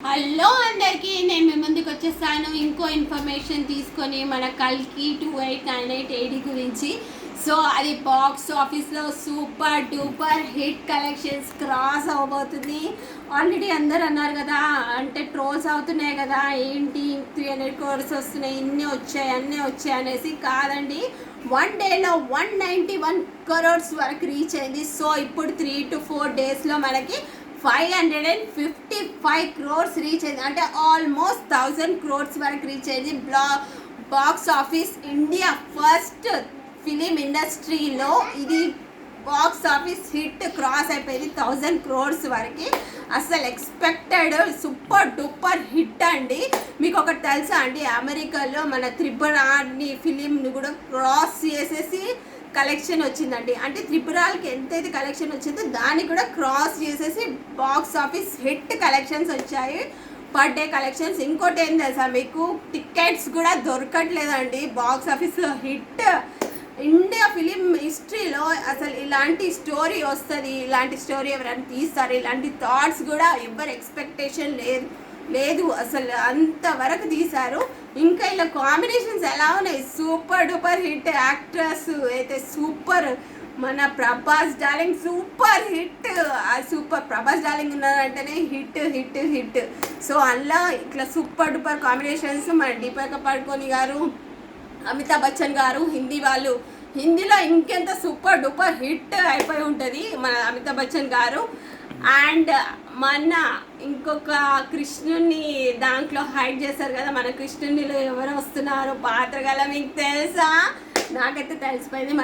Hello అందరికీ, నేను మీ ముందుకు వచ్చేసాను ఇంకో ఇన్ఫర్మేషన్ తీసుకొని మన కల్కి 2898 గురించి. సో అది బాక్స్ ఆఫీస్లో super duper hit collections cross అవ్వబోతుంది. ఆల్రెడీ అందరు అన్నారు కదా, అంటే ట్రోల్స్ అవుతున్నాయి కదా, ఏంటి 300 crores వస్తున్నాయి, అన్నీ వచ్చాయి అనేసి. కాదండి, 1 డేలో 191 crores వరకు రీచ్ అయింది. సో ఇప్పుడు 3 to 4 డేస్లో మనకి 555 crores రీచ్ అయింది. అంటే ఆల్మోస్ట్ 1000 crores వరకు రీచ్ అయింది. Box office India first film ఇండస్ట్రీలో ఇది బాక్స్ ఆఫీస్ హిట్ క్రాస్ అయిపోయింది 1000 crores వరకు. అసలు ఎక్స్పెక్టెడ్ సూపర్ డూపర్ హిట్ అండి. మీకు ఒకటి తెలుసా అండి, అమెరికాలో మన త్రిపురాని ఫిలింని కూడా క్రాస్ చేసేసి కలెక్షన్ వచ్చిందండి. అంటే త్రిపురాలకి ఎంతైతే కలెక్షన్ వచ్చిందో దాన్ని కూడా క్రాస్ చేసేసి బాక్స్ ఆఫీస్ హిట్ కలెక్షన్స్ వచ్చాయి, పర్ డే కలెక్షన్స్. ఇంకోటి ఏం తెలుసా మీకు, టికెట్స్ కూడా దొరకట్లేదండి. బాక్స్ ఆఫీస్లో హిట్ ఇండియా ఫిలిం హిస్టరీలో అసలు ఇలాంటి స్టోరీ వస్తుంది, ఇలాంటి స్టోరీ ఎవరైనా తీస్తారు, ఇలాంటి థాట్స్ కూడా ఎవరు ఎక్స్పెక్టేషన్ లేదు అసలు, అంతవరకు తీశారు. ఇంకా ఇలా కాంబినేషన్స్ ఎలా ఉన్నాయి, సూపర్ డూపర్ హిట్. యాక్ట్రస్ అయితే సూపర్, మన Prabhas darling super hit. Super Prabhas darling ఉన్నారంటేనే హిట్ హిట్ హిట్. సో అలా ఇట్లా సూపర్ డూపర్ కాంబినేషన్స్. మన దీపికా పడుకోని గారు, అమితాబ్ బచ్చన్ గారు, హిందీ వాళ్ళు, హిందీలో ఇంకెంత సూపర్ డూపర్ హిట్ అయిపోయి ఉంటుంది మన అమితాబ్ బచ్చన్ గారు. అండ్ మన ఇంకొక కృష్ణుని దాంట్లో హైడ్ చేశారు కదా, మన కృష్ణునిలో ఎవరు వస్తున్నారు పాత్ర గల, మీకు తెలుసా? నాకైతే తెలిసిపోయింది.